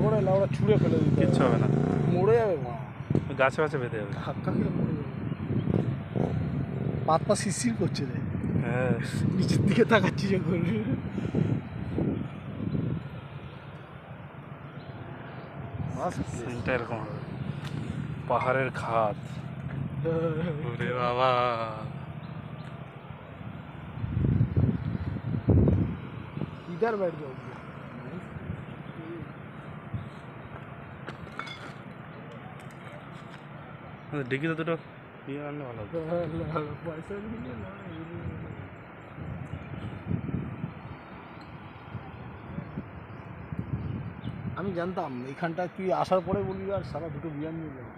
করে লাউড়া ছুঁড়ে ফেলে দিতে কিচ্ছু হবে না, মরে যাবে মা, গাছে গাছে বেঁধে যাবে। ধাক্কা খেলে মরে যাবে। পাত পা শিরশির করছে রে, হ্যাঁ নিচের দিকে তাকাচ্ছি যখন। সিনটা এরকম হবে, পাহাড়ের খাদ। ওরে বাবা, इधर बैठ जाओ। ডিকিতে দুটো ইয়ে আনলে ভালো হতো। पैसा भी नहीं ना। আমি জানতাম এখানটা তুই আসার পরে বলি আর সারা দুটো বিয়ার নিয়ে যাবো।